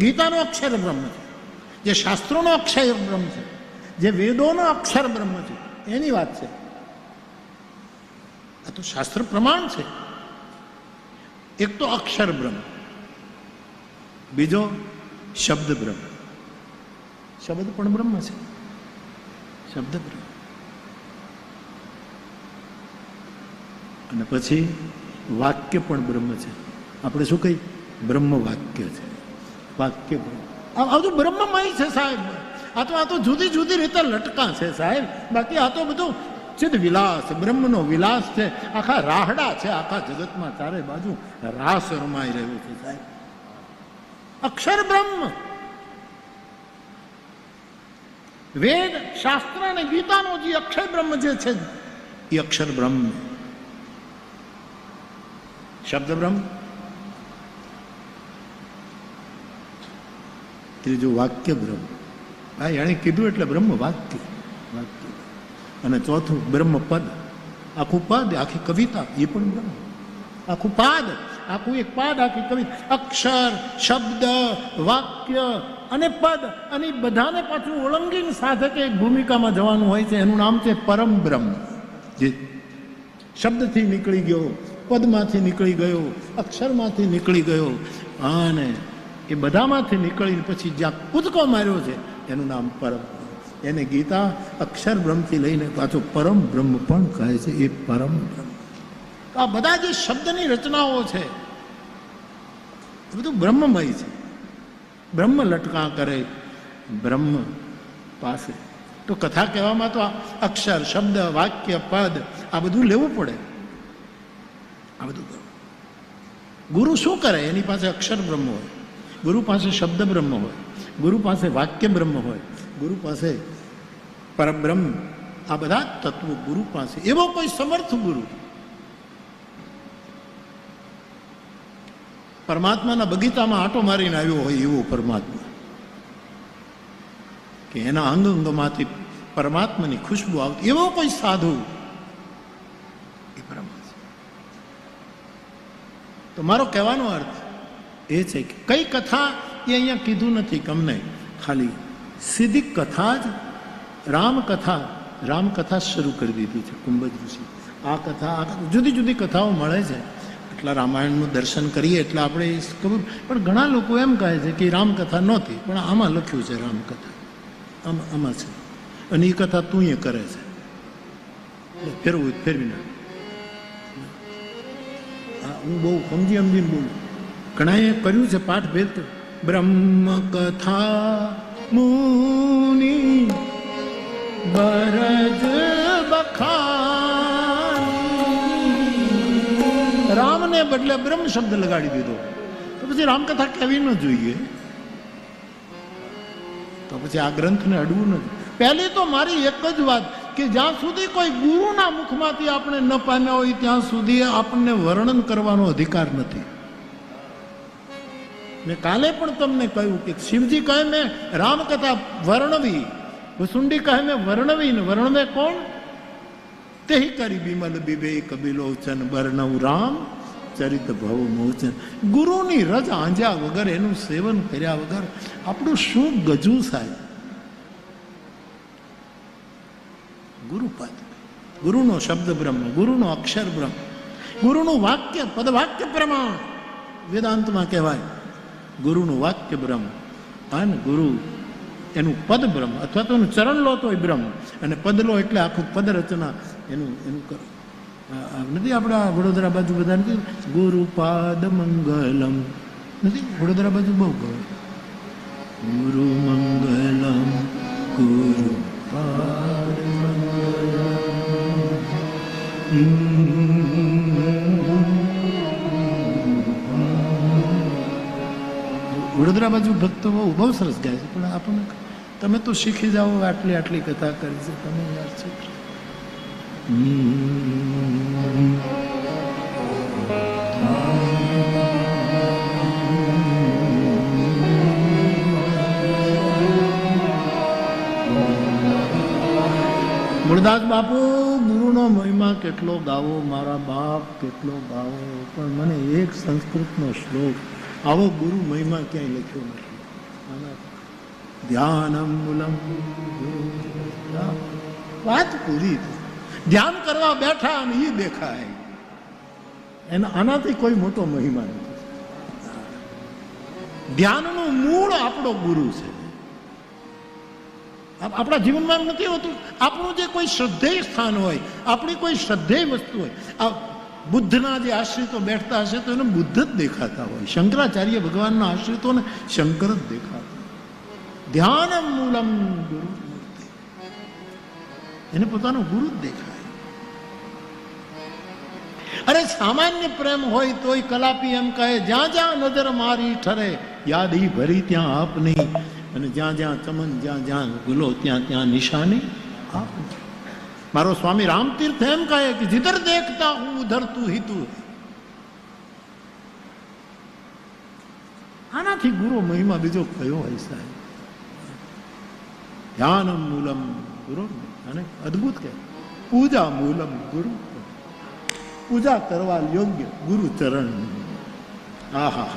ગીતાનો અક્ષર બ્રહ્મ છે, જે શાસ્ત્રોનો અક્ષર બ્રહ્મ છે, જે વેદોનો અક્ષર બ્રહ્મ છે, એની વાત છે. આ તો શાસ્ત્ર પ્રમાણ છે. એક તો અક્ષર બ્રહ્મ, બીજો શબ્દ બ્રહ્મ. શબ્દ પણ બ્રહ્મ છે, શબ્દ બ્રહ્મ. અને પછી વાક્ય પણ બ્રહ્મ છે. આપણે શું કહીએ? બ્રહ્મ વાક્ય છે. વાક્ય બ્રહ્મ. આ તો બ્રહ્મમય છે સાહેબ. આ તો જુદી જુદી રીતે લટકા છે સાહેબ. બાકી આ તો બધું ચિદ વિલાસ, બ્રહ્મનો વિલાસ છે. આખા રાહડા છે, આખા જગતમાં ચારે બાજુ રાસ રમાઈ રહ્યું છે સાહેબ. અક્ષર બ્રહ્મ. વેદ, શાસ્ત્ર અને ગીતાનો જે અક્ષર બ્રહ્મ જે છે એ અક્ષર બ્રહ્મ. શબ્દ બ્રહ્મ. ત્રીજું વાક્ય બ્રહ્મ. હા, એણે કીધું એટલે બ્રહ્મ વાક્ય. વાક્ય. અને ચોથું બ્રહ્મ પદ. આખું પદ, આખી કવિતા એ પણ બ્રહ્મ. આખું પાદ, આખું એક પાદ, આખી કવિતા. અક્ષર, શબ્દ, વાક્ય અને પદ, અને બધાને પાછું ઓળંગીન સાધકે એક ભૂમિકામાં જવાનું હોય છે. એનું નામ છે પરમ બ્રહ્મ. જે શબ્દથી નીકળી ગયો, પદમાંથી નીકળી ગયો, અક્ષરમાંથી નીકળી ગયો, અને એ બધામાંથી નીકળીને પછી જ્યાં કૂદકો માર્યો છે એનું નામ પરમ. એને ગીતા અક્ષર બ્રહ્મથી લઈને પાછો પરમ બ્રહ્મ પણ કહે છે. એ પરમ બ્રહ્મ. આ બધા જે શબ્દની રચનાઓ છે એ બધું બ્રહ્મમય છે. બ્રહ્મ લટકા કરે બ્રહ્મ પાસે. તો કથા કહેવામાં તો અક્ષર, શબ્દ, વાક્ય, પદ આ બધું લેવું પડે. આ બધું ગુરુ શું કરે? એની પાસે અક્ષર બ્રહ્મ હોય, ગુરુ પાસે શબ્દ બ્રહ્મ હોય, ગુરુ પાસે વાક્ય બ્રહ્મ હોય, ગુરુ પાસે પરબ્રહ્મ. આ બધા તત્વો ગુરુ પાસે. એવો કોઈ સમર્થ ગુરુ પરમાત્માના બગીચામાં આંટો મારીને આવ્યો હોય એવો પરમાત્મા, કે એના અંગ અંગમાંથી પરમાત્માની ખુશ્બુ આવતી એવો કોઈ સાધુ, એ બ્રહ્મ છે. તો મારો કહેવાનો અર્થ એ છે કે કઈ કથા એ અહીંયા કીધું નથી કે અમને ખાલી સીધી કથા જ રામકથા શરૂ કરી દીધી છે કુંભજ ઋષિ. આ કથા જુદી જુદી કથાઓ મળે છે. એટલા રામાયણનું દર્શન કરીએ એટલે આપણે ખબર. પણ ઘણા લોકો એમ કહે છે કે રામકથા નહોતી, પણ આમાં લખ્યું છે રામકથા, આમાં છે. અને એ કથા તું એ કરે છે, ફેરવી નાખ. હું બહુ સમજીને બોલું. ઘણાએ કર્યું છે પાઠ ભેદ. બ્રહ્મ કથા મુનિ બરજ બખાની. રામને બદલે બ્રહ્મ શબ્દ લગાડી દીધો. તો પછી રામકથા કેવી ન જોઈએ? તો પછી આ ગ્રંથને અડવું નથી. પહેલી તો મારી એક જ વાત કે જ્યાં સુધી કોઈ ગુરુના મુખમાંથી આપણે ન પામ્યા હોય ત્યાં સુધી આપણને વર્ણન કરવાનો અધિકાર નથી. મેં કાલે પણ તમને કહ્યું કે શિવજી કહે મેં રામકથા વર્ણવી, વસુંડી કહે મેં વર્ણવી. ને વર્ણવે કોણ? તે કરી બિમલ બિબે કબિલોચન વર્ણવ રામ ચરિત ભવ મોચન. ગુરુની રજ આંજ્યા વગર, એનું સેવન કર્યા વગર આપણું શું ગજુ સાહેબ? ગુરુપદ, ગુરુનો શબ્દ બ્રહ્મ, ગુરુનો અક્ષર બ્રહ્મ, ગુરુનું વાક્ય પદવાક્ય પ્રમાણ વેદાંતમાં કહેવાય. ગુરુનું વાક્ય બ્રહ્મ અને ગુરુ એનું પદ બ્રહ્મ, અથવા તો એનું ચરણ લો તોય બ્રહ્મ, અને પદ લો એટલે આખું પદ રચના એનું કરો. નથી આપણા વડોદરા બાજુ બધા નથી ગુરુપાદ મંગલમ, નથી વડોદરા બાજુ બહુ કહે ગુરુ મંગલમ ગુરુપાદ વડોદરા બાજુ ભક્તો બહુ સરસ ગાય છે. પણ આપણને તમે તો શીખી જાઓ, આટલી કથા કરી છે તમે યાર છે. મુરદાસ બાપુ ગુરુનો મહિમા કેટલો ગાવો, મારા બાપ કેટલો ગાવો, પણ મને એક સંસ્કૃતનો શ્લોક આવો ગુરુ મહિમા ક્યાંય લખ્યો નથી. ધ્યાનમ મૂલમ વાત પૂરી. ધ્યાન કરવા બેઠા અને એ દેખાય, એના આનાથી કોઈ મોટો મહિમા નથી. ધ્યાનનું મૂળ આપણો ગુરુ છે. આપણા જીવનમાં નથી હોતું. આપણું જે કોઈ શ્રદ્ધેય સ્થાન હોય, આપણી કોઈ શ્રદ્ધેય વસ્તુ હોય, આ બુદ્ધના જે આશ્રિતો બેઠતા હશે તો એને બુદ્ધ જ દેખાતા હોય. શંકરાચાર્ય ભગવાનના આશ્રિતોને શંકર જ દેખાતા. ધ્યાનમ મૂલમ ગુરુ, એને પોતાનો ગુરુ જ દેખાય. અરે સામાન્ય પ્રેમ હોય તોય કલાપી એમ કહે, જ્યાં જ્યાં નજર મારી ઠરે યાદ ઈ ભરી ત્યાં આપની, અને જ્યાં જ્યાં ચમન જ્યાં જ્યાં ગુલો ત્યાં ત્યાં નિશાની આપની. મારો સ્વામી રામતીર્થ એમ કહે કે જીધર દેખતા હું ઉધર તું હી તું. આનાથી ગુરુ મહિમા બીજો કયો હોય સાહેબ? ધ્યાનમ મૂલમ ગુરુ, અને અદભુત કે પૂજા મૂલમ ગુરુ, પૂજા કરવા યોગ્ય ગુરુ ચરણ. આહા,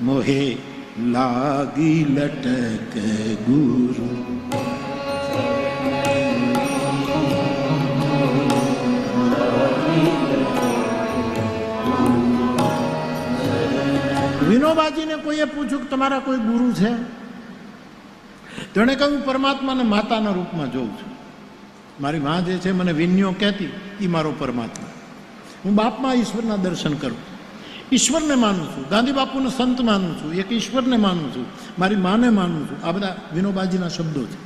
મોહે લાગી લટક ગુરુ, વિનોબાજીને કોઈએ પૂછ્યું કે તમારા કોઈ ગુરુ છે? તેણે કહ્યું, પરમાત્માને માતાના રૂપમાં જોઉં છું. મારી મા જે છે મને વિન્યો કહેતી, એ મારો પરમાત્મા. હું બાપમાં ઈશ્વરના દર્શન કરું, ઈશ્વરને માનું છું. ગાંધી બાપુને સંત માનું છું, એક ઈશ્વરને માનું છું, મારી માને માનું છું. આ બધા વિનોબાજીના શબ્દો છે.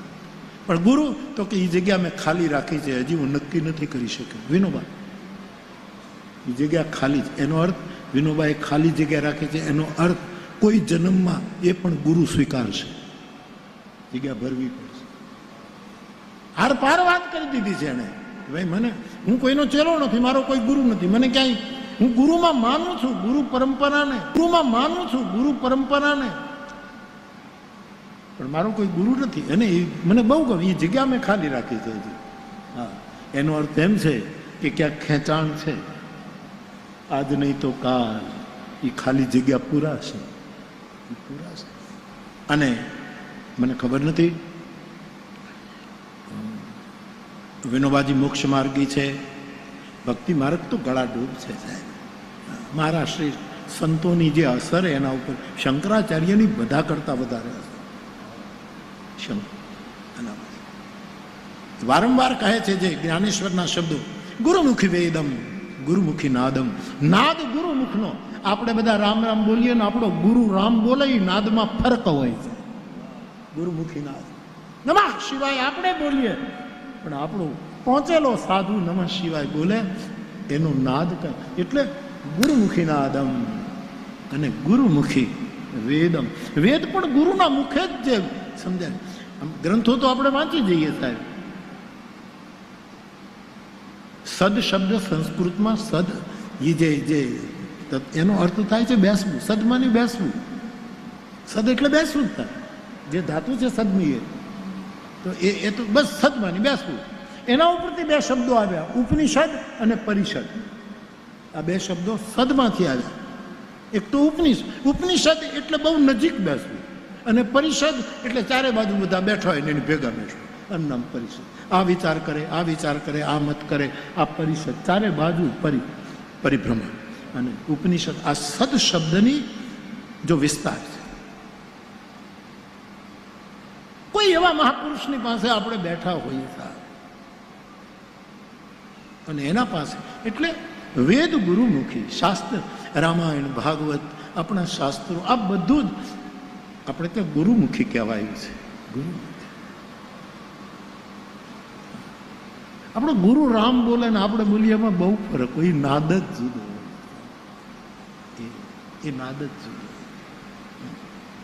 પણ ગુરુ તો કે એ જગ્યા મેં ખાલી રાખી છે, હજી હું નક્કી નથી કરી શક્યો. વિનોબા, એ જગ્યા ખાલી છે. એનો અર્થ વિનોબાએ ખાલી જગ્યા રાખી છે, એનો અર્થ કોઈ જન્મમાં એ પણ ગુરુ સ્વીકારશે. જગ્યા ભરવી પડશે. હાર પાર વાત કરી દીધી છે એને. ભાઈ મને, હું કોઈનો ચેલો નથી, મારો કોઈ ગુરુ નથી. મને ક્યાંય, હું ગુરુમાં માનું છું, ગુરુ પરંપરાને, ગુરુમાં માનું છું, ગુરુ પરંપરાને, પણ મારો કોઈ ગુરુ નથી. અને મને બહુ ગમે એ જગ્યા મેં ખાલી રાખી છે હજી. હા, એનો અર્થ એમ છે કે ક્યાંક ખેંચાણ છે, આજ નહીં તો કાલ એ ખાલી જગ્યા પૂરાશે, પૂરાશે. અને મને ખબર નથી, વિનોબાજી મોક્ષ માર્ગી છે, ભક્તિ માર્ગ તો ગળાડૂબ છે સાહેબ. મારા શ્રી સંતોની જે અસર એના ઉપર શંકરાચાર્યની બધા કરતા વધારે અસર. વારંવાર કહે છે જે જ્ઞાનેશ્વરના શબ્દો, ગુરુમુખી વેદમ ગુરુમુખી નાદમ. નાદ ગુરુમુખનો. આપણે બધા રામ રામ બોલીએ ને આપણો ગુરુ રામ બોલે, એ નાદમાં ફરક હોય છે. ગુરુમુખી નાદ. નમઃ શિવાય આપણે બોલીએ, પણ આપણો પહોંચેલો સાધુ નમઃ શિવાય બોલે, એનો નાદ કરે. એટલે ગુરુમુખી નાદમ અને ગુરુમુખી વેદમ. વેદ પણ ગુરુના મુખે જ જે સમજાય. ગ્રંથો તો આપણે વાંચી જઈએ સાહેબ. સદ શબ્દ સંસ્કૃતમાં સદ, એ જે એનો અર્થ થાય છે બેસવું. સદમાની બેસવું. સદ એટલે બેસવું જ થાય. જે ધાતુ છે સદની, તો એ તો બસ સદમાની બેસવું. એના ઉપરથી બે શબ્દો આવ્યા, ઉપનિષદ અને પરિષદ. આ બે શબ્દો સદમાંથી આવ્યા. એક તો ઉપનિષદ એટલે બહુ નજીક બેસવું, અને પરિષદ એટલે ચારે બાજુ બધા બેઠા હોય ને એની ભેગા બેઠવું. આનું નામ પરિષદ. આ વિચાર કરે, આ વિચાર કરે, આ મત કરે, આ પરિષદ. ચારે બાજુ પરિભ્રમણ. અને ઉપનિષદ આ સદ શબ્દની જો વિસ્તાર છે. કોઈ એવા મહાપુરુષની પાસે આપણે બેઠા હોઈએ સાહેબ, અને એના પાસે એટલે વેદ ગુરુમુખી. શાસ્ત્ર, રામાયણ, ભાગવત, આપણા શાસ્ત્રો, આ બધું જ આપણે ત્યાં ગુરુમુખી કહેવાયું છે. ગુરુમુખી. આપણો ગુરુ રામ બોલે ને આપણે બોલીએ, એમાં બહુ ફરક હોય. નાદ જ જુદો, એ નાદ જ જુદો.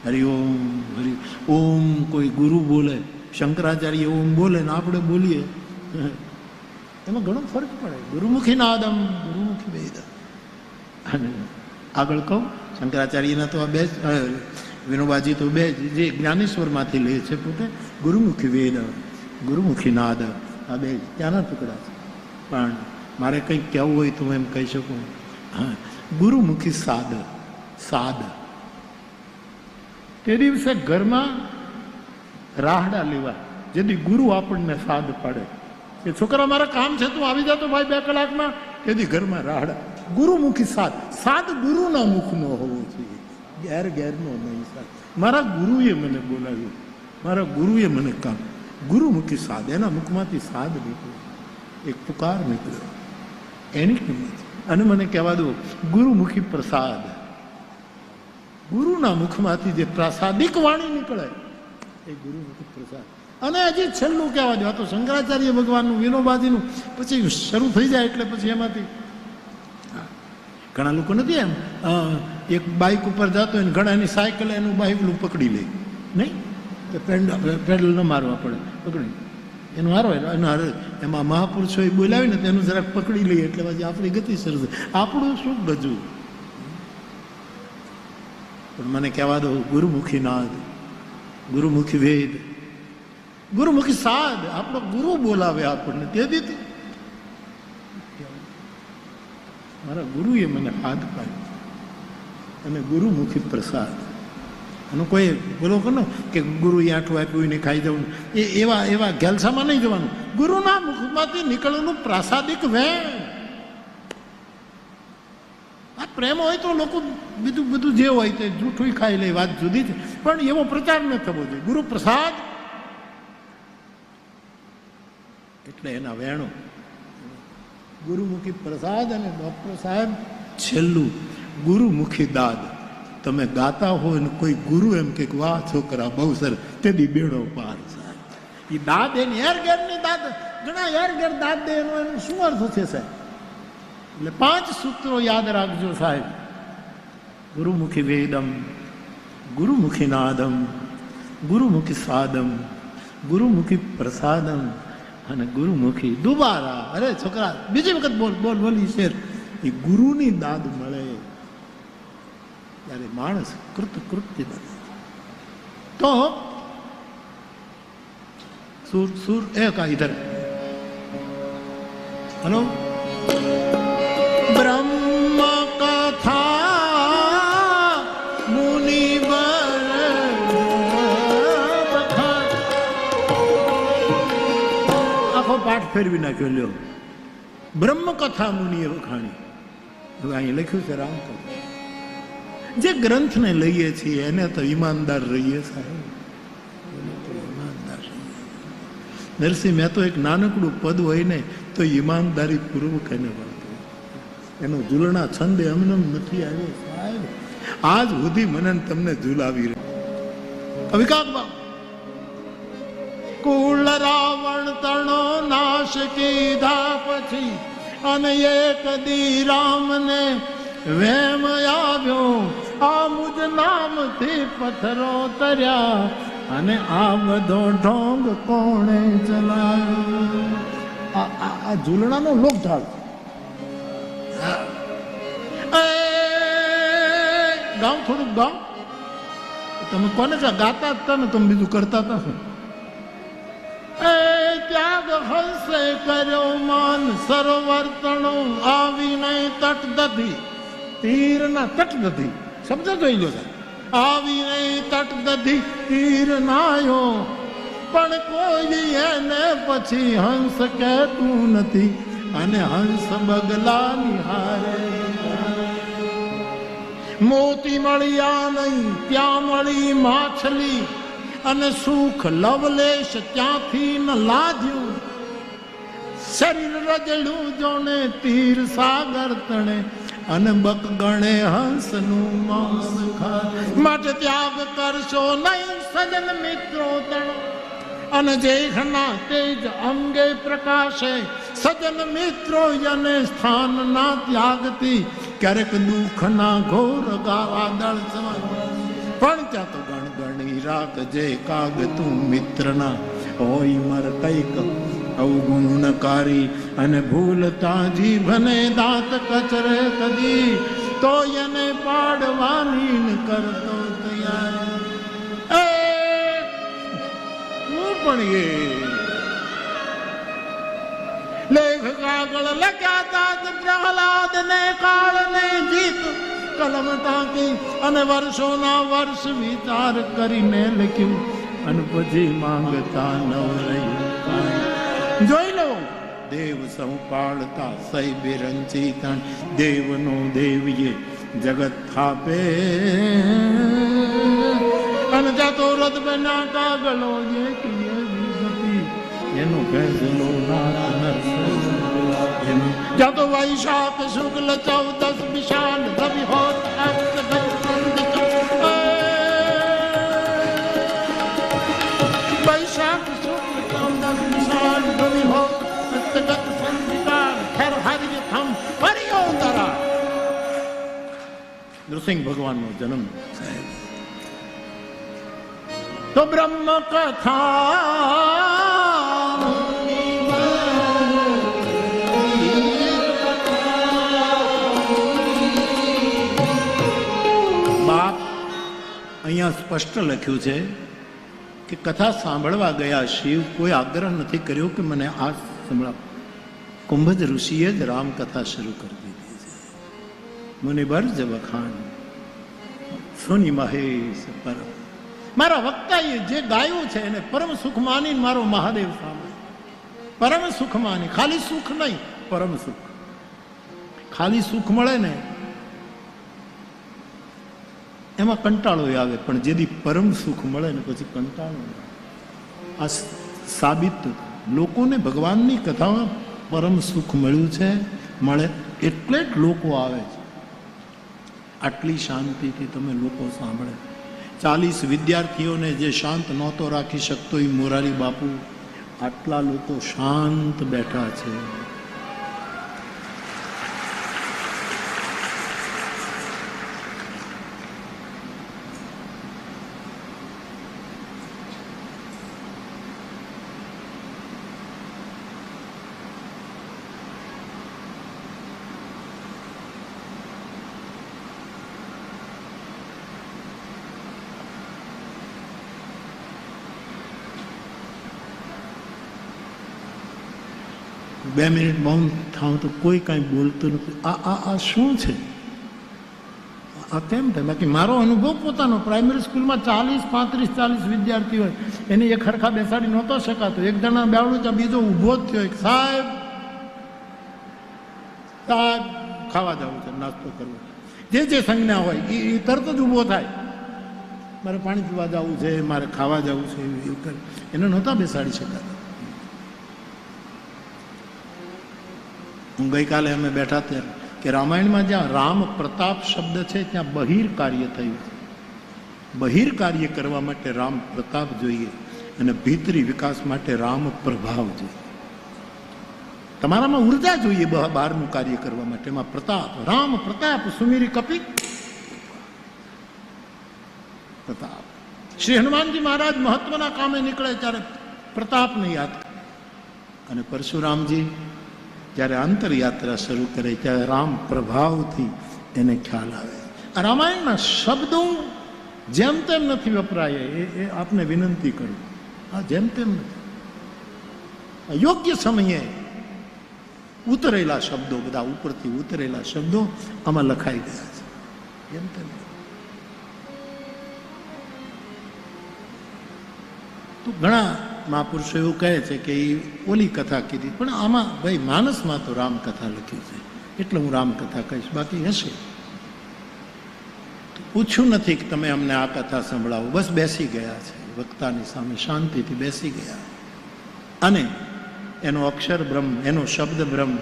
હરિઓમ હરિ ઓમ કોઈ ગુરુ બોલે, શંકરાચાર્ય ઓમ બોલે ને આપણે બોલીએ, એમાં ઘણો ફરક પડે. ગુરુમુખી નાદમ ગુરુમુખી વેદમ. અને આગળ કહું, શંકરાચાર્યના તો આ બે, વિનોબાજી તો બે જે જ્ઞાનેશ્વરમાંથી લે છે પોતે, ગુરુમુખી વેદ, ગુરુમુખી નાદ, આ બે ત્યાંના ટુકડા છે. પણ મારે કંઈક કહેવું હોય તો હું એમ કહી શકું, હા, ગુરુમુખી સાદ. સાદ તે દિવસે ઘરમાં રાહડા લેવા, જેથી ગુરુ આપણને સાદ પાડે કે છોકરા મારા કામ છે, તું આવી જતો ભાઈ 2 કલાકમાં. તેથી ઘરમાં રાહડા, ગુરુમુખી સાદ. સાદ ગુરુના મુખનો હોવો જોઈએ, ગેરનો નહીં. સાદ મારા ગુરુએ મને બોલાવ્યું, મારા ગુરુએ મને કામ. ગુરુમુખી સાદ, એના મુખમાંથી સાદ નીકળ્યો, એક પુકાર નીકળ્યો, એની કિંમત. અને મને કહેવા દો, ગુરુમુખી પ્રસાદ, ગુરુના મુખમાંથી જે પ્રાસાદિક વાણી નીકળે એ ગુરુમુખી પ્રસાદ. અને હજી છેલ્લું કહેવા દો, આ તો શંકરાચાર્ય ભગવાનનું, વિનોબાજીનું પછી શરૂ થઈ જાય એટલે પછી એમાંથી ઘણા લોકો નથી એમ એક બાઇક ઉપર જતો હોય ને ઘણા એની સાયકલ એનું બાઇકલું પકડી લે, નહીં કે પેડલ ન મારવા પડે, પકડી એનું હારો એનું હારે. એમાં મહાપુરુષોએ બોલાવી ને તેનું જરાક પકડી લઈએ એટલે પછી આપણી ગતિ સરસ. આપણું શું ગજું. પણ મને કહેવા દો, ગુરુમુખી નાદ, ગુરુમુખી વેદ, ગુરુમુખી સાદ, આપણો ગુરુ બોલાવે આપણને. તેથી મારા ગુરુએ મને હાથ પાડ્યો અને ગુરુમુખી પ્રસાદ. અને કોઈ બોલો કરો કે ગુરુ આઠું આપ્યું ને ખાઈ જવું, એવા ગેલસામાં નહીં જવાનું. ગુરુના મુખમાંથી નીકળેલું પ્રાસાદિક વેણ. આ પ્રેમ હોય તો લોકો બધું જે હોય તે જૂઠું ખાઈ લે, વાત જુદી છે, પણ એવો પ્રચાર ન થવો જોઈએ. ગુરુ પ્રસાદ એટલે એના વેણો, ગુરુમુખી પ્રસાદ. અને ડોક્ટર સાહેબ છેલ્લું, ગુરુમુખી દાદ. તમે ગાતા હોય ને કોઈ ગુરુ એમ કે વાહ છોકરા બહુ સરસ, તેથી બેડો પાર. સાહેબ એ દાદ, એની એરગેરની દાદ, ઘણા એરગેર દાદ દે, એનો શું અર્થ છે સાહેબ? એટલે 5 સૂત્રો યાદ રાખજો સાહેબ. ગુરુમુખી વેદમ, ગુરુમુખી નાદમ, ગુરુમુખી સાદમ, ગુરુમુખી પ્રસાદમ અને ગુરુમુખી દુબારા. અરે છોકરા બીજી વખત બોલ બોલી શેર. એ ગુરુની દાદ મળે ત્યારે માણસ કૃત્ય બને. તો સુર એક ઇધર હલો બ્રહ્મ કથા મુનિવર આખો પાઠ ફેરવી નાખ્યો. લ્યો, બ્રહ્મ કથા મુનિએ વખાણી. હવે અહીં લખ્યું છે રામકથા. જે ગ્રંથને લઈએ છીએ એને તો ઈમાનદાર રહીએ સાહેબ, ઈમાનદાર રહીએ. નરસિંહ મેં તો એક નાનકડું પદ હોય ને તો ઈમાનદારી પૂર્વક એને વાંચો. એનો ઝૂલણા છંદ એમને નથી આવ્યો સાહેબ, આજ સુધી મને તમને ઝૂલાવી રહ્યો. વિકાસ બાબુ, કુલ રાવણ તણો નાશ કીધા પછી અને એક દી રામને વેમ આવ્યો, આ મુજ નામથી પથ્થરો તર્યા અને આ બધો ઢોંગ કોણે ચલાવ્યો. આ ઝૂલણાનો લોકઢાળ. ગામ થોડુંક ગામ. તમે કોને ગાતા હતા ને, તમે બીજું કરતા હતા શું? ત્યાગ હંસે કર્યો માન સરોવર તણો આવી નહીં તટ દધી. તીર ના તટ દધી શબ્દ જોઈ લો સાહેબ. આવી નહીં તટ દધી તીર નાયો, પણ કોઈ એને પછી હંસ કહેતું નથી અને હંસ બગલા નિહારે. મોતી મળ્યા નહીં ત્યાં મળી માછલી અને સુખ લવલેશ ત્યાંથી ન લાદ્યું. શરીર રજડું જોને તીર સાગર તણે અને બક ગણે હંસનું માંસ ખાય. માટે ત્યાગ કરશો નહીં સજન મિત્રો તણો અને જેઠના તેજ અંગે પ્રકાશે. સજન મિત્રો અને સ્થાન ના ત્યાગથી ક્યારેક દુઃખના ઘોર વાદળ સમાય. પણ ત્યાં તો ગણગણી રાખજે કાગ તું મિત્રના હોય મર કઈક અવગુણકારી અને ભૂલતા જીભને દાંત કચરે કદી તો એને પાડવાની કરતો તૈયારી. હું પણ એ લેખ કાગળ લખ્યા તા પ્રહલાદ ને કાળ ને જીત કલમ ટાંકી અને વર્ષોના વર્ષ વિચાર કરીને લખ્યું અને પછી માંગતા ન રહ્યું. જોઈ લો દેવ સૌ પાળતા સહી બિરંચી તણ દેવનો દેવીએ જગત થાપે અને જાતો રદ બના કાગળો એક એવી ગતિ એનો ફેસલો નાથ નરસે જાતો વૈશાખ શુક્લ 14 વિશાલ રવિ હોત વૈશાખ શુક્લ 14 વિશાલ રવિ હોત નૃસિંહ ભગવાનનો જન્મ સાહેબ તો બ્રહ્મ કથા બાપ અહીંયા સ્પષ્ટ લખ્યું છે કે કથા સાંભળવા ગયા શિવ કોઈ આગ્રહ નથી કર્યો કે મને આ સંભળાવ. કુંભજ ઋષિએ જ રામકથા શરૂ કરી દીધી છે. મુનિબર જ વખાણ સુની મહેશ પરમ. મારા વક્તાએ જે ગાયું છે એને પરમ સુખ માની મારો મહાદેવ સાંભળે. પરમ સુખ માની, ખાલી સુખ નહીં, પરમ સુખ. ખાલી સુખ મળે ને એમાં કંટાળો આવે, પણ જેથી પરમ સુખ મળે ને પછી કંટાળો. આ સાબિત લોકોને ભગવાનની કથામાં પરમ સુખ મળ્યું છે, મળે એટલે જ લોકો આવે છે. આટલી શાંતિથી તમે લોકો સાંભળે. 40 વિદ્યાર્થીઓને જે શાંત નહોતો રાખી શકતો એ મોરારી બાપુ, આટલા લોકો શાંત બેઠા છે. બે મિનિટ મૌન થાવ તો કોઈ કાંઈ બોલતું નથી. આ શું છે? આ કેમ થાય? બાકી મારો અનુભવ પોતાનો, પ્રાઇમરી સ્કૂલમાં 40 વિદ્યાર્થીઓ હોય, એને એક ખરખા બેસાડી નહોતો શકાતો. એક જણા બેવડું ત્યાં બીજો ઊભો જ થયો, સાહેબ સાહેબ ખાવા જવું છે, નાસ્તો કરવો, જે સંજ્ઞા હોય એ તરત જ ઊભો થાય. મારે પાણી પીવા જવું છે, મારે ખાવા જવું છે, એવું કરે. એને નહોતા બેસાડી શકાતા. હું ગઈકાલે અમે બેઠા ત્યારે કે રામાયણમાં જ્યાં રામ પ્રતાપ શબ્દ છે ત્યાં બહિર કાર્ય થયું છે. બહિર કાર્ય કરવા માટે રામ પ્રતાપ જોઈએ અને ભીતરી વિકાસ માટે રામ પ્રભાવ જોઈએ. તમારામાં ઉર્જા જોઈએ બહારનું કાર્ય કરવા માટે. એમાં પ્રતાપ, રામ પ્રતાપ સુમીરી કપી પ્રતાપ. શ્રી હનુમાનજી મહારાજ મહત્વના કામે નીકળે ત્યારે પ્રતાપને યાદ કરે. અને પરશુરામજી જ્યારે અંતરયાત્રા શરૂ કરે ત્યારે રામ પ્રભાવથી એને ખ્યાલ આવે. આ રામાયણના શબ્દો જેમ તેમ નથી વપરાય, એ આપને વિનંતી કરું. આ જેમ તેમ નથી, યોગ્ય સમયે ઉતરેલા શબ્દો, બધા ઉપરથી ઉતરેલા શબ્દો આમાં લખાઈ ગયા છે. જેમ તેમ તો ઘણા મહાપુરુષો એવું કહે છે કે એ ઓલી કથા કીધી, પણ આમાં ભાઈ માનસમાં તો રામકથા લખ્યું છે એટલે હું રામકથા કહીશ. બાકી હશે પૂછ્યું નથી કે તમે અમને આ કથા સંભળાવો, બસ બેસી ગયા છે વક્તાની સામે, શાંતિથી બેસી ગયા. અને એનો અક્ષર બ્રહ્મ, એનો શબ્દ બ્રહ્મ,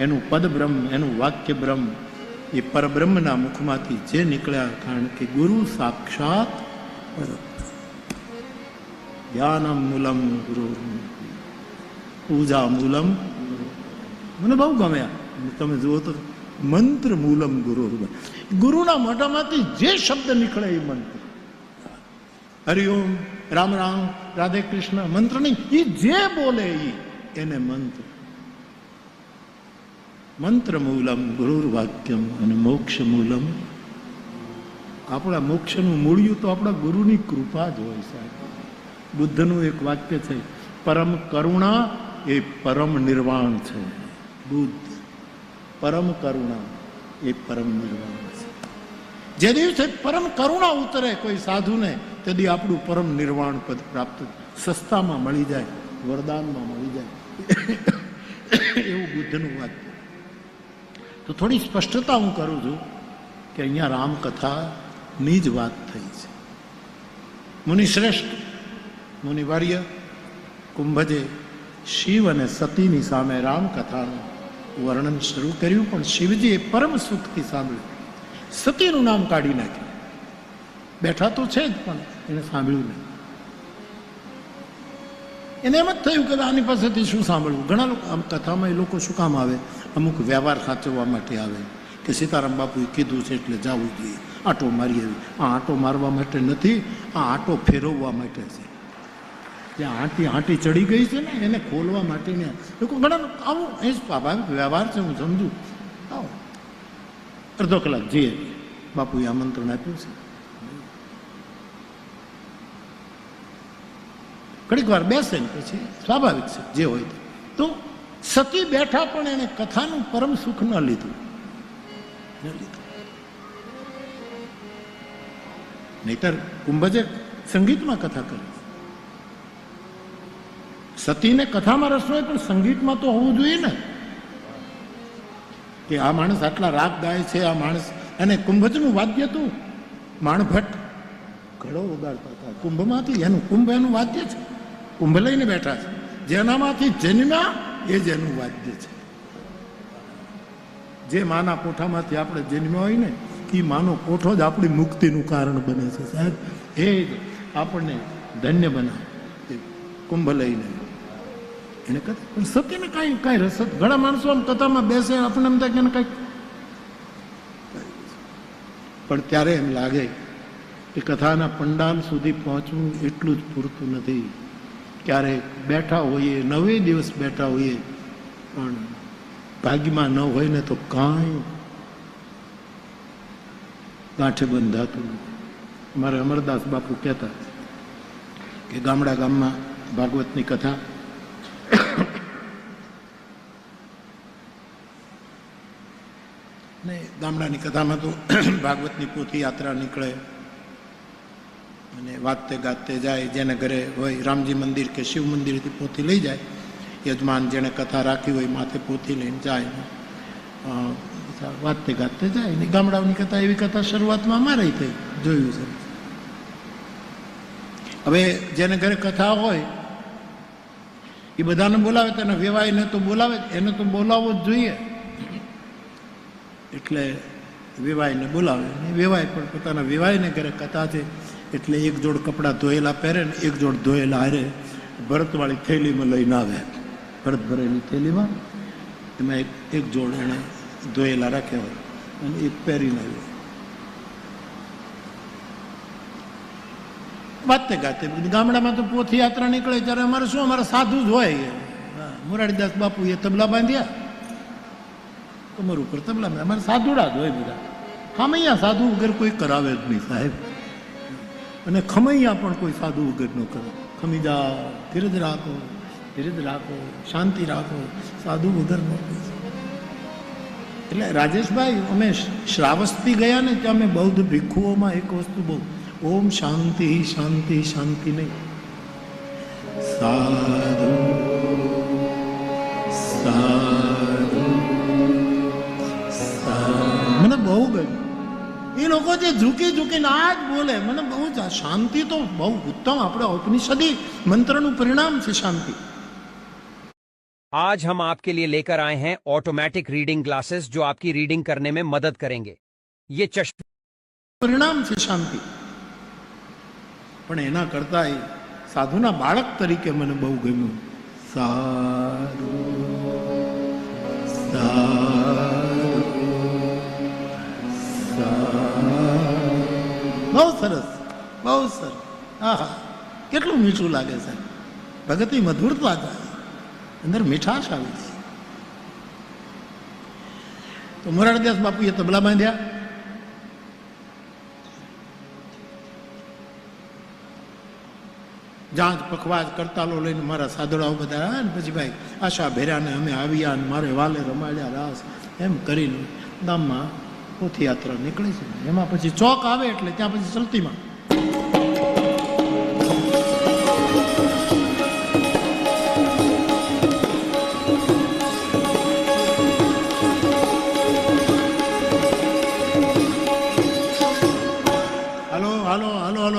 એનું પદ બ્રહ્મ, એનું વાક્ય બ્રહ્મ, એ પરબ્રહ્મના મુખમાંથી જે નીકળ્યા. કારણ કે ગુરુ સાક્ષાત ધ્યાનમ મૂલમ ગુરુ, પૂજા મૂલમ. મને બહુ ગમ્યા. તમે જુઓ તો મંત્ર મૂલમ ગુરુ, ગુરુના મોઢામાંથી જે શબ્દ નીકળે એ મંત્ર. હરિઓમ, રામ રામ, રાધે કૃષ્ણ મંત્ર નહીં, એ જે બોલે એને મંત્ર. મંત્ર મૂલમ ગુરુર વાક્યમ અને મોક્ષ મૂલમ. આપણા મોક્ષનું મૂળિયું તો આપણા ગુરુની કૃપા જ હોય સાહેબ. બુદ્ધનું એક વાક્ય છે, પરમ કરુણા એ પરમ નિર્વાણ છે. બુદ્ધ પરમ કરુણા એ પરમ નિર્વાણ છે. જે દિવસે પરમ કરુણા ઉતરે કોઈ સાધુને તે દી આપણું પરમ નિર્વાણ પદ પ્રાપ્ત સસ્તામાં મળી જાય, વરદાનમાં મળી જાય. એવું બુદ્ધનું વાત. તો થોડી સ્પષ્ટતા હું કરું છું કે અહીંયા રામકથાની જ વાત થઈ છે. મુનિશ્રેષ્ઠ મુનિવાર્ય કુંભજે શિવ અને સતીની સામે રામકથાનું વર્ણન શરૂ કર્યું, પણ શિવજીએ પરમ સુખથી સાંભળ્યું. સતીનું નામ કાઢી નાખ્યું. બેઠા તો છે જ, પણ એને સાંભળ્યું નહીં. એને એમ જ થયું કે આની પાસેથી શું સાંભળવું. ઘણા લોકો આમ કથામાં એ લોકો શું કામ આવે? અમુક વ્યવહાર સાચવવા માટે આવે કે સીતારામ બાપુએ કીધું છે એટલે જવું જોઈએ, આંટો મારી આવી. આ આંટો મારવા માટે નથી, આ આંટો ફેરવવા માટે છે. જ્યાં આંટી ચડી ગઈ છે ને એને ખોલવા માટેને લોકો ઘણા આવું એ સ્વાભાવિક વ્યવહાર છે, હું સમજુ. આવો અડધો કલાક જઈએ, બાપુએ આમંત્રણ આપ્યું છે. ઘડીક વાર બેસે ને પછી સ્વાભાવિક છે જે હોય તે. તો સતી બેઠા પણ એને કથાનું પરમ સુખ ન લીધું. નહીતર કુંભજે સંગીતમાં કથા કરી. સતીને કથામાં રસ હોય, પણ સંગીતમાં તો હોવું જોઈએ ને, કે આ માણસ આટલા રાગ ગાય છે, આ માણસ. અને કુંભજનું વાદ્ય હતું માણભટ્ટ, ઘડો વગાડતા હતા કુંભમાંથી. એનું કુંભ એનું વાદ્ય છે, કુંભ લઈને બેઠા છે. જેનામાંથી જન્મ્યા એ જ એનું વાદ્ય છે. જે માના કોઠામાંથી આપણે જન્મ્યા હોય ને એ માનો કોઠો જ આપણી મુક્તિનું કારણ બને છે સાહેબ. એ જ આપણને ધન્ય બનાવે કુંભ લઈને એને કથા. પણ સત્યને કાંઈ રસ. ઘણા માણસો આમ કથામાં બેસે, આપણને એમ થાય કે કંઈક, પણ ત્યારે એમ લાગે કે કથાના પંડાલ સુધી પહોંચવું એટલું જ પૂરતું નથી. ક્યારેક બેઠા હોઈએ, 9 દિવસ બેઠા હોઈએ, પણ ભાગ્યમાં ન હોય ને તો કાંઈ ગાંઠે બંધાતું. મારે અમરદાસ બાપુ કહેતા કે ગામમાં ભાગવતની કથા ને ગામડાની કથામાં તો ભાગવતની પોથી યાત્રા નીકળે અને વાગતે ગાતે જાય. જેને ઘરે હોય રામજી મંદિર કે શિવ મંદિરથી પોથી લઈ જાય. યજમાન જેણે કથા રાખી હોય માથે પોથી લઈને જાય, વાગતે ગાતે જાય. ને ગામડાઓની કથા એવી કથા શરૂઆતમાં અમારે થઈ જોયું છે. હવે જેને ઘરે કથા હોય એ બધાને બોલાવે, તેને વેવાયને તો બોલાવે, એને તો બોલાવવો જ જોઈએ. એટલે વેવાયને બોલાવે. વેવાય પણ પોતાના વેવાયને ઘરે કથા છે એટલે એક જોડ કપડાં ધોયેલા પહેરે ને એક જોડ ધોયેલા હારે ભરતવાળી થેલીમાં લઈને આવે. ભરત ભરેલી થેલીમાં એમાં એક જોડ એને ધોયેલા રાખ્યા હોય અને એક પહેરીને આવ્યો. વાતે ગાતે ગામડામાં તો પોથી યાત્રા નીકળે ત્યારે અમારે શું, અમારા સાધુ જ હોય. મોરારીદાસ બાપુ એ તબલા બાંધ્યા, કમર ઉપર તબલા, અમારે સાધુડા જ હોય બધા. ખમૈયા સાધુ વગર કોઈ કરાવે જ નહીં સાહેબ. અને ખમૈયા પણ કોઈ સાધુ વગર ન કરે. ખમી જા, ધીરજ રાખો, ધીરજ રાખો, શાંતિ રાખો, સાધુ વગર ન કરે. એટલે રાજેશભાઈ, અમે શ્રાવસ્તી ગયા ને ત્યાં અમે બૌદ્ધ ભિક્ષુઓમાં એક વસ્તુ બહુ, ઓમ શાંતિ શાંતિ શાંતિ નહીં, સાધુ સાધુ મને બહુ ગમ્યું. એ લોકો જે ઝૂકીને આ જ બોલે, મને બહુ જ. શાંતિ તો બહુ ઉત્તમ, આપણે ઉપનિષદી મંત્રનું પરિણામ છે શાંતિ. आज हम आपके लिए लेकर आए हैं ऑटोमेटिक रीडिंग ग्लासेस जो आपकी रीडिंग करने में मदद करेंगे. ये चश्मे પરિણામ છે શાંતિ. પણ એના કરતા એ સાધુના બાળક તરીકે મને બહુ ગમ્યું. સારું બહુ સરસ, બહુ સરસ. હા હા, કેટલું મીઠું લાગે છે. ભગતી મધુરતા જાય, અંદર મીઠાશ આવી જાય. તો મોરારીદાસ બાપુએ તબલા બાંધ્યા. જાંચ પખવાજ કરતાલો લઈને મારા સાદડાઓ બધા, ને પછી ભાઈ આશા ભેર્યા ને અમે આવ્યા ને મારે વાલે રમાડ્યા રાસ. એમ કરીને ગામમાં પોથયાત્રા નીકળે છે. એમાં પછી ચોક આવે એટલે ત્યાં પછી ચલતીમાં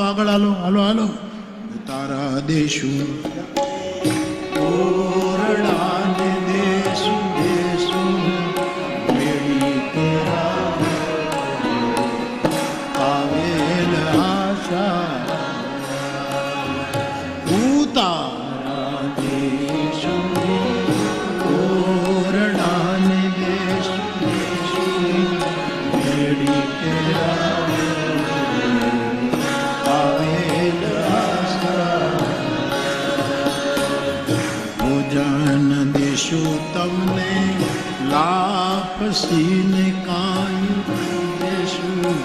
આગળ હાલો તારા દેશું ઓરડાને દેશું દેશું મેળી તેરા આવેલ આશા ઉતારા દેશું ઓરડાને દેશું દેશું મેળી તેરા દેશું તમને લાપસીને કાંઈ દેશું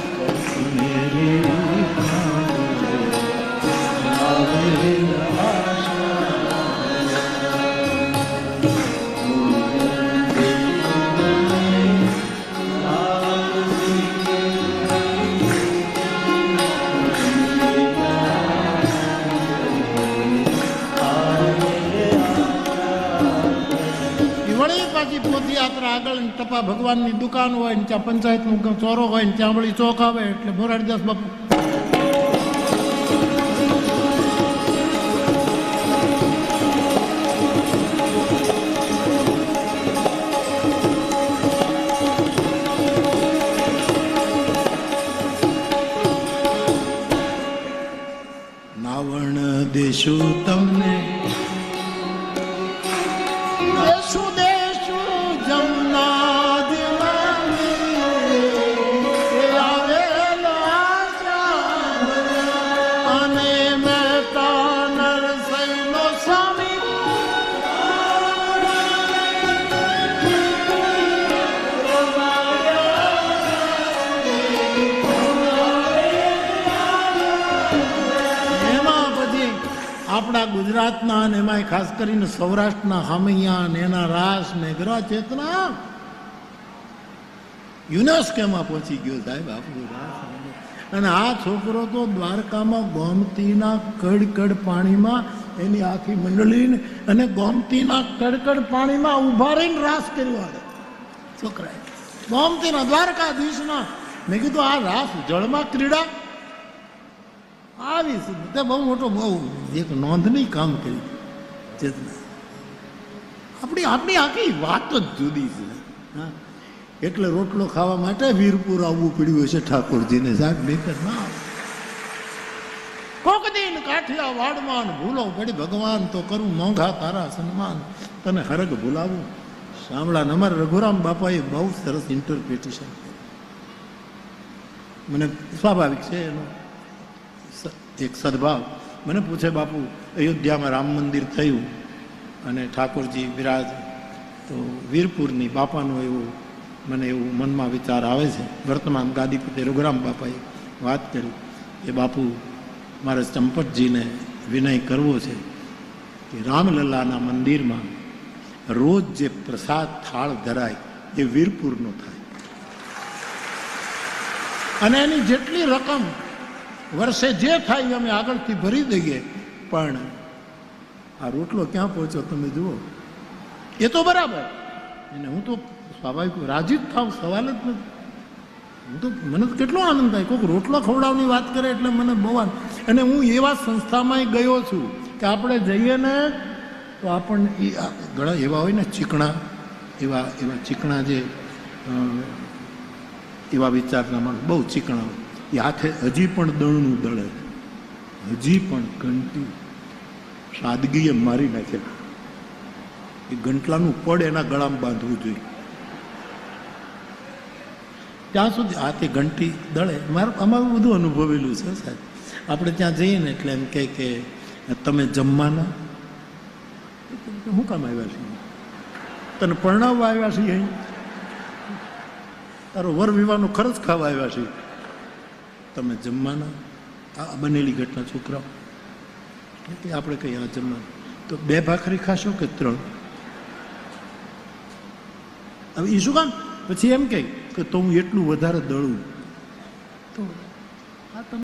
પોથયાત્રા આગળ ટપા ભગવાનની દુકાન હોય ને ત્યાં પંચાયતનું ચોરો હોય ને ત્યાં વળી ચોક આવે એટલે મોરારીદાસ બાપુ નાવણ દેશું તમને આપણા ગુજરાતના અને એમાં ખાસ કરીને સૌરાષ્ટ્રના હામૈયા ને એના રાસ ને ગ્રહ ચેતના યુનેસ્કોમાં પહોંચી ગયો સાહેબ આપણું રાસ. અને આ છોકરો તો દ્વારકામાં ગોમતીના કડકડ પાણીમાં એની આખી મંડળીને અને ગોમતીના કડકડ પાણીમાં ઉભા રહીને રાસ કર્યો આવે છોકરાએ ગોમતીના દ્વારકાધીશના. મેં કીધું આ રાસ જળમાં ક્રીડા આવી તે બહુ મોટો બહુ એક નોંધની કામ કરી ચેતના. આપણી આખી વાત જ જુદી છે. હા, એટલે રોટલો ખાવા માટે વીરપુર આવવું પડ્યું હશે ઠાકોરજીને સાહેબ બેકર ના કોક દિન કાઠિયા વાડમાં ભૂલો પડી ભગવાન તો કરું મોંઘા તારા સન્માન તને હરગ ભૂલાવું. શામળા અમારે રઘુરામ બાપાએ બહુ સરસ ઇન્ટરપ્રિટેશન મને સ્વાભાવિક છે એનો એક સદભાવ. મને પૂછે બાપુ અયોધ્યામાં રામ મંદિર થયું અને ઠાકોરજી બિરાજ તો વીરપુરની બાપાનું એવું મને એવું મનમાં વિચાર આવે છે. વર્તમાન ગાદીપતિ રઘુરામ બાપાએ વાત કરી કે બાપુ મારે ચંપતજીને વિનય કરવો છે કે રામલલ્લાના મંદિરમાં રોજ જે પ્રસાદ થાળ ધરાય એ વીરપુરનો થાય અને એની જેટલી રકમ વર્ષે જે થાય અમે આગળથી ભરી દઈએ. પણ આ રોટલો ક્યાં પહોંચ્યો તમે જુઓ. એ તો બરાબર અને હું તો સ્વાભાવિક રાજી જ થાવ, સવાલ જ નથી. હું તો મને તો કેટલો આનંદ થાય કોઈક રોટલો ખવડાવવાની વાત કરે એટલે મને બહુ આનંદ. અને હું એવા સંસ્થામાં ગયો છું કે આપણે જઈએ ને તો આપણને ઘણા એવા હોય ને ચીકણા એવા ચીકણા જે એવા વિચારના માણસ બહુ ચીકણા હોય એ હાથે હજી પણ દળનું દળે, હજી પણ ઘંટી સાદગીએ મારી નાખે. એ ગંટલાનું પડ એના ગળામાં બાંધવું જોઈએ ત્યાં સુધી હાથે ઘંટી દળે. અમારું બધું અનુભવેલું છે સાહેબ. આપણે ત્યાં જઈએ ને એટલે એમ કહે કે તમે જમવાના શું કામ આવ્યા છીએ? તને પરણાવવા આવ્યા છીએ? અહીં તારો વર વિવાહનો ખર્ચ ખાવા આવ્યા છીએ? તમે જમવાના? આ બનેલી ઘટના છોકરાઓ આપણે કહીએ આ જમવાનું તો 2 ભાખરી ખાશો કે 3? હવે એ શું કામ? પછી એમ કહે કે તો હું એટલું વધારે દળું. તો આ તમે